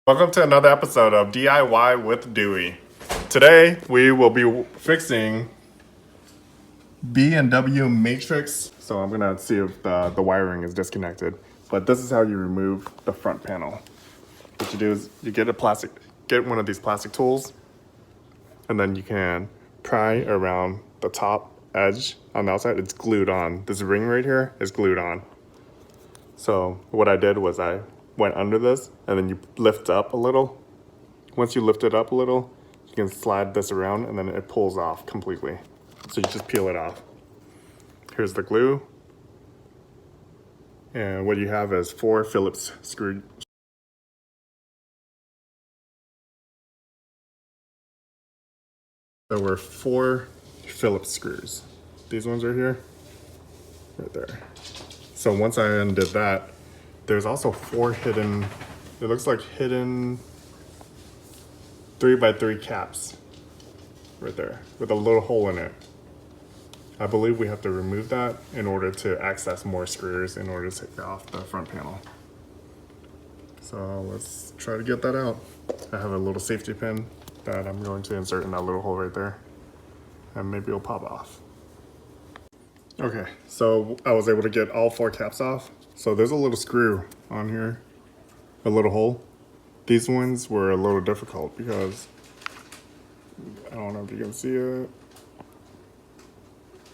Welcome to another episode of DIY with Dewey. Today we will be fixing B&W Matrix. So I'm gonna see if the wiring is disconnected. But this is how you remove the front panel. What you do is you get one of these plastic tools, and then you can pry around the top edge on the outside. It's glued on. This ring right here is glued on. So what I did was I went under this, and then you lift up a little. Once you lift it up a little, you can slide this around and then it pulls off completely. So you just peel it off. Here's the glue. And what you have is 4 Phillips screw. There were 4 Phillips screws. These ones right here, right there. So once I undid that, there's also 4 hidden, it looks like hidden 3x3 caps right there with a little hole in it. I believe we have to remove that in order to access more screws in order to take off the front panel. So let's try to get that out. I have a little safety pin that I'm going to insert in that little hole right there, and maybe it'll pop off. Okay, so I was able to get all 4 caps off. So there's a little screw on here, a little hole. These ones were a little difficult because, I don't know if you can see it,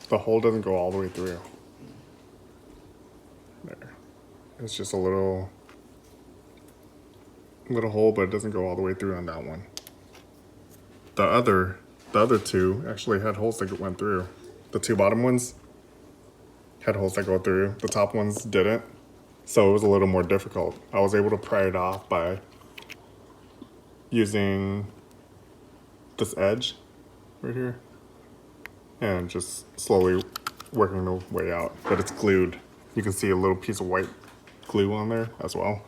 the hole doesn't go all the way through. There. It's just a little hole, but it doesn't go all the way through on that one. The other 2 actually had holes that went through. The 2 bottom ones had holes that go through. The top ones didn't. So it was a little more difficult. I was able to pry it off by using this edge right here and just slowly working the way out. But it's glued. You can see a little piece of white glue on there as well.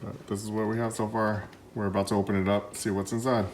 But this is what we have so far. We're about to open it up, see what's inside.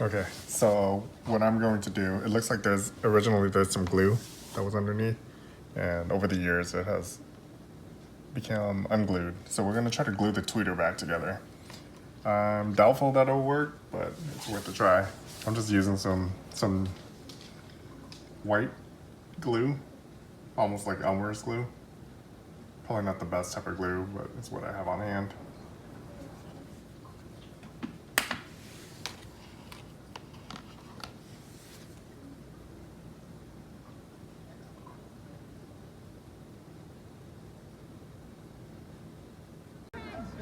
Okay, so what I'm going to do, it looks like originally there's some glue that was underneath, and over the years it has become unglued. So we're gonna try to glue the tweeter back together. I'm doubtful that'll work, but it's worth a try. I'm just using some white glue, almost like Elmer's glue. Probably not the best type of glue, but it's what I have on hand.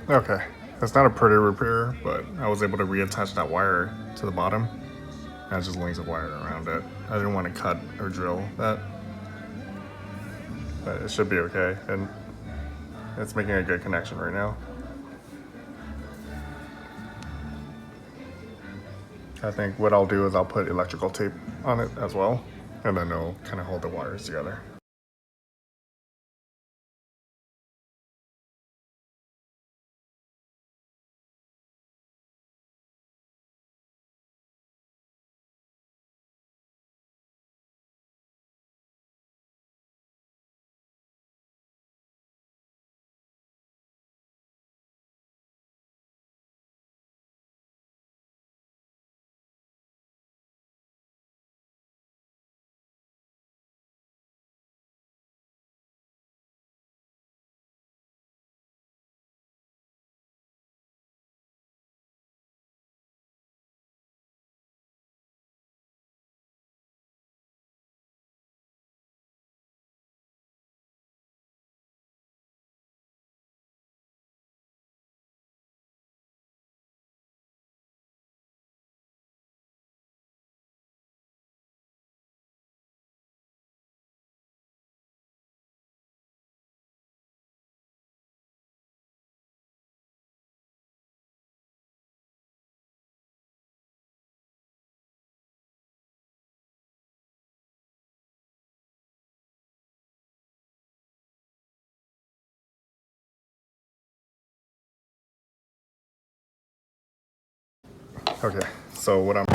Okay, that's not a pretty repair, but I was able to reattach that wire to the bottom. And just links of wire around it. I didn't want to cut or drill that, but it should be okay. And it's making a good connection right now. I think what I'll do is I'll put electrical tape on it as well, and then it'll kind of hold the wires together. Okay, so what I'm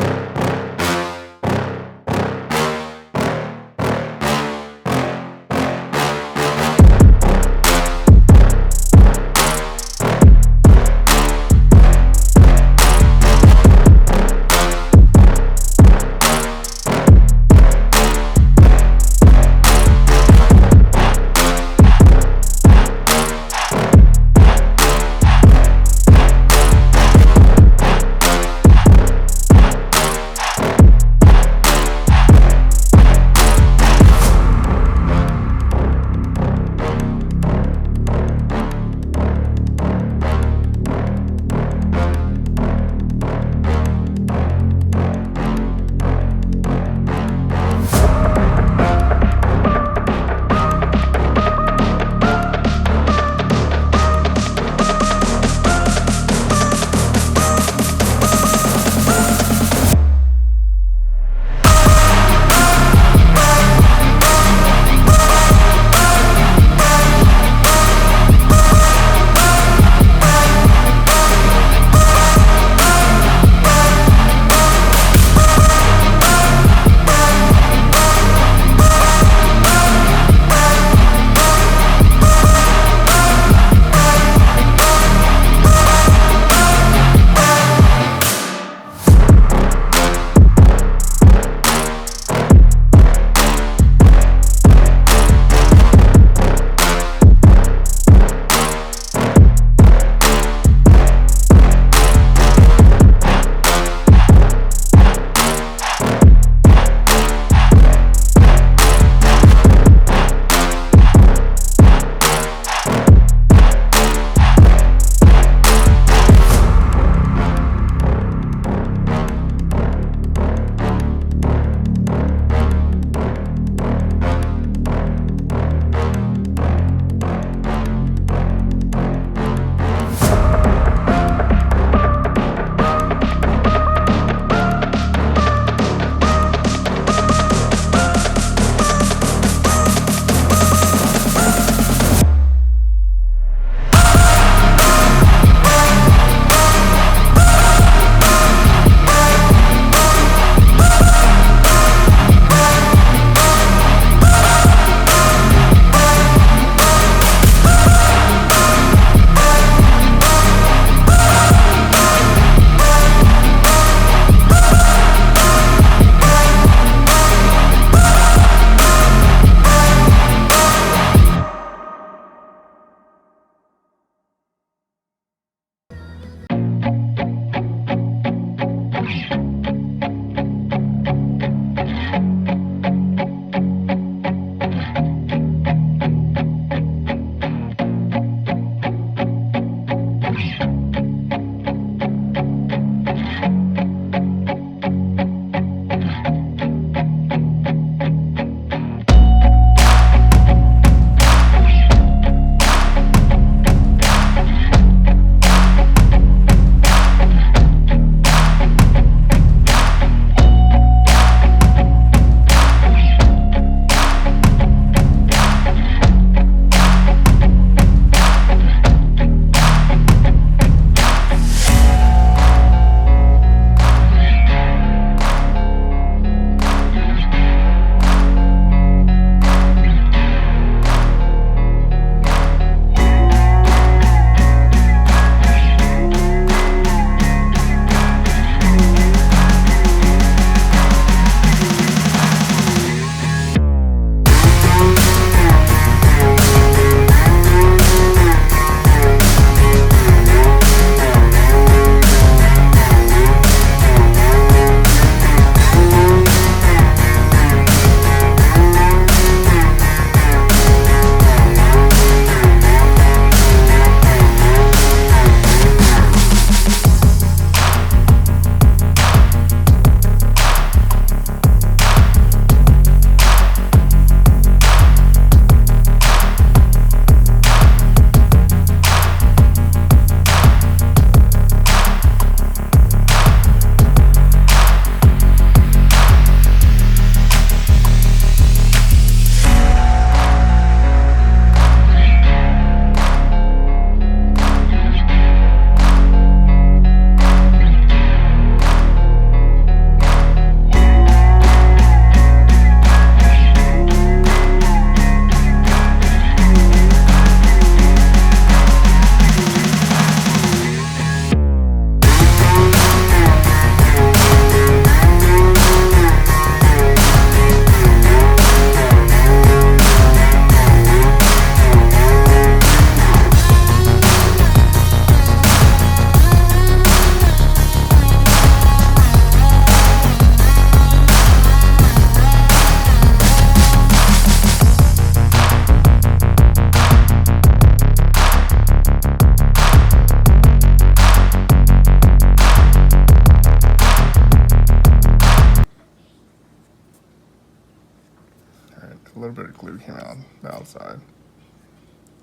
bit of glue came out the outside.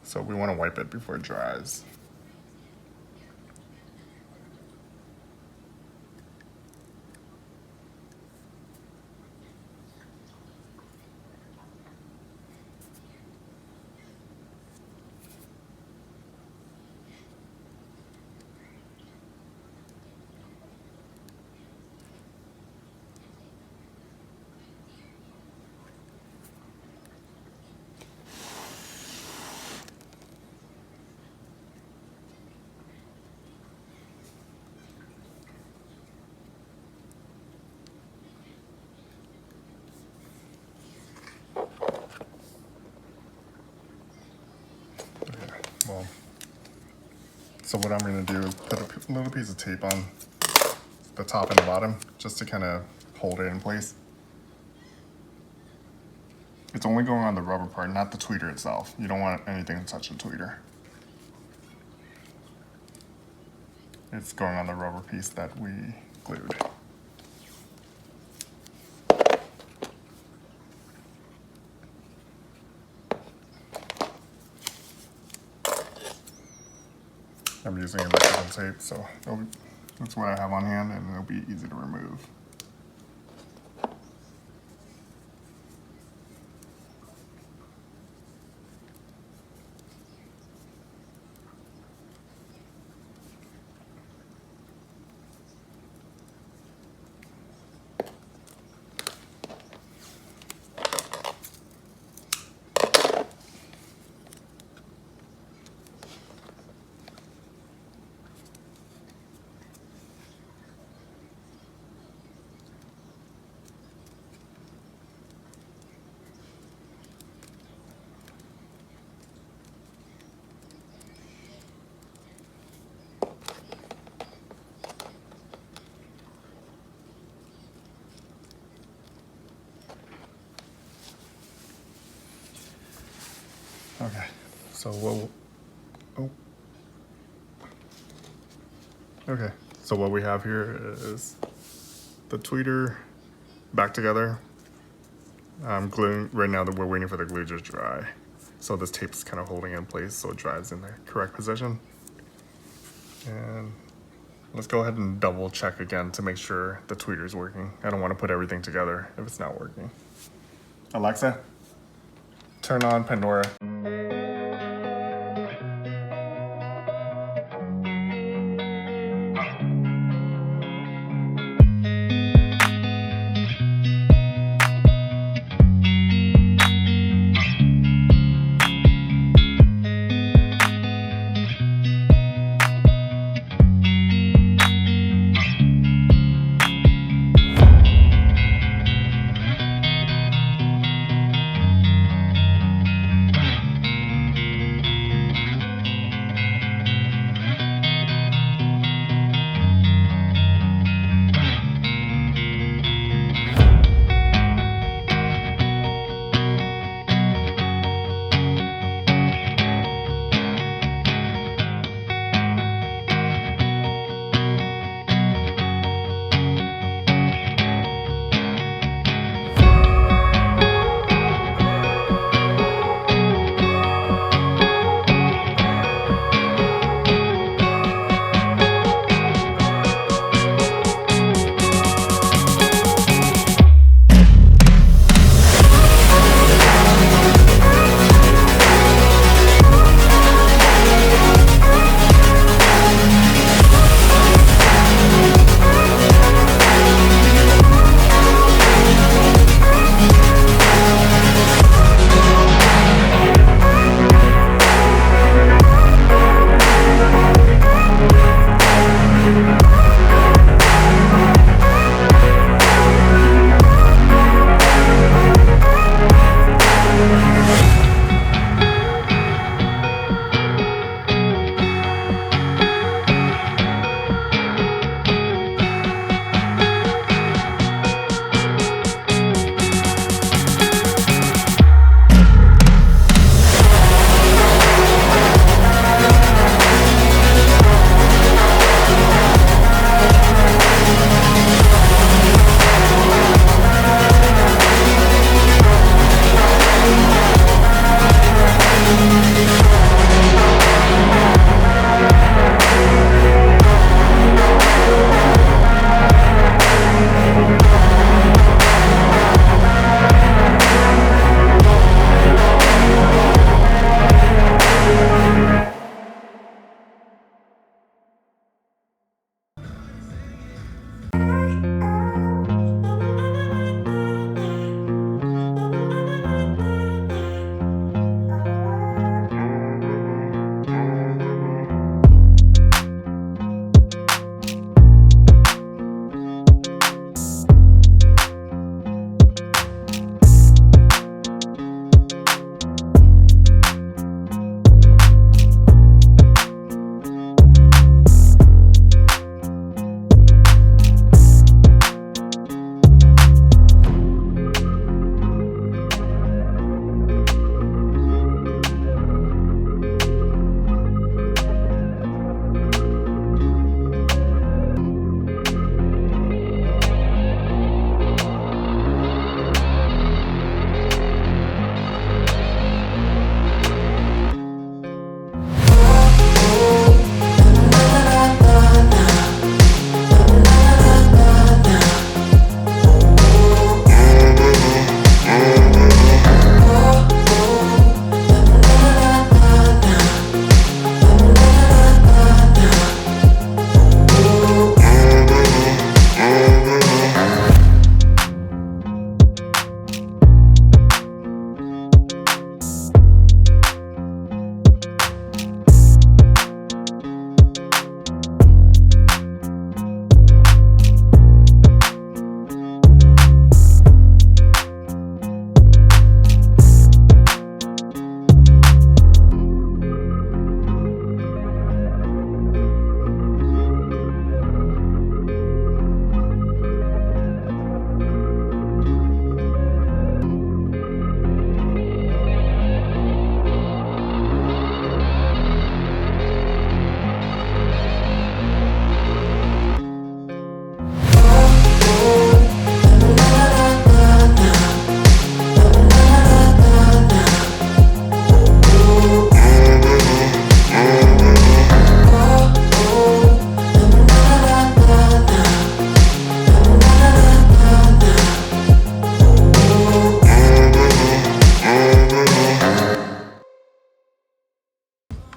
So we want to wipe it before it dries. Well, so what I'm going to do is put a little piece of tape on the top and the bottom just to kind of hold it in place. It's only going on the rubber part, not the tweeter itself. You don't want anything to touch the tweeter. It's going on the rubber piece that we glued. I'm using electrical tape, so that's what I have on hand, and it'll be easy to remove. Okay, so what we have here is the tweeter back together. I'm gluing right now that we're waiting for the glue to dry. So this tape is kind of holding it in place so it dries in the correct position. And let's go ahead and double check again to make sure the tweeter is working. I don't want to put everything together if it's not working. Alexa, turn on Pandora.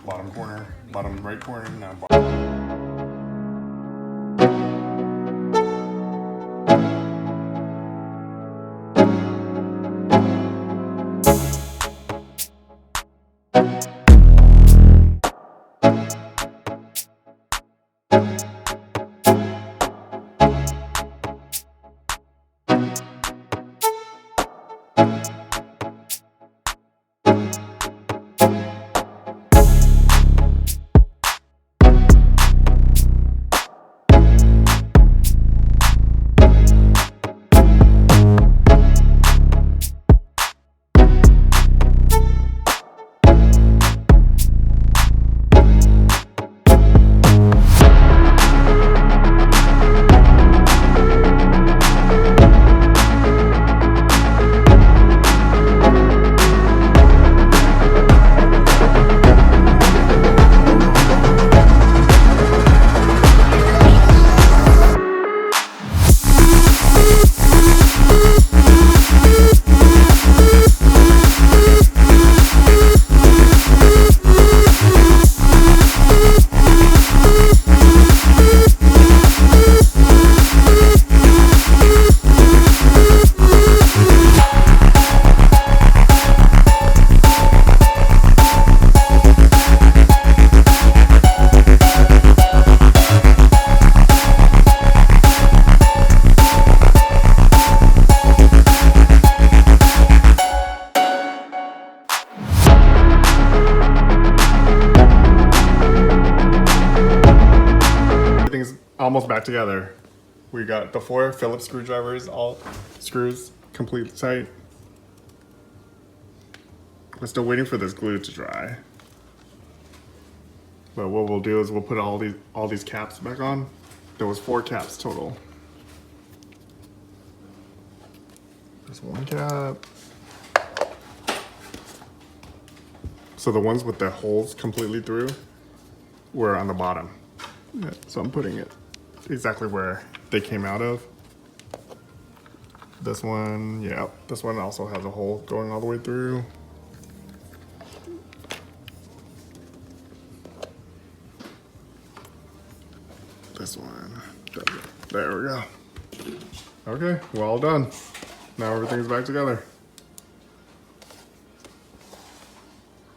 bottom corner, bottom right corner, now bottom. Almost back together. We got the 4 Phillips screwdrivers, all screws complete tight. We're still waiting for this glue to dry. But what we'll do is we'll put all these caps back on. There was 4 caps total. There's 1 cap. So the ones with the holes completely through were on the bottom. Yeah, so I'm putting it exactly where they came out of. This one, yeah, this one also has a hole going all the way through. This one, there we go. Okay, we're all done. Now everything's back together.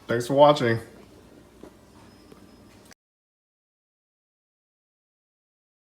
Thanks for watching.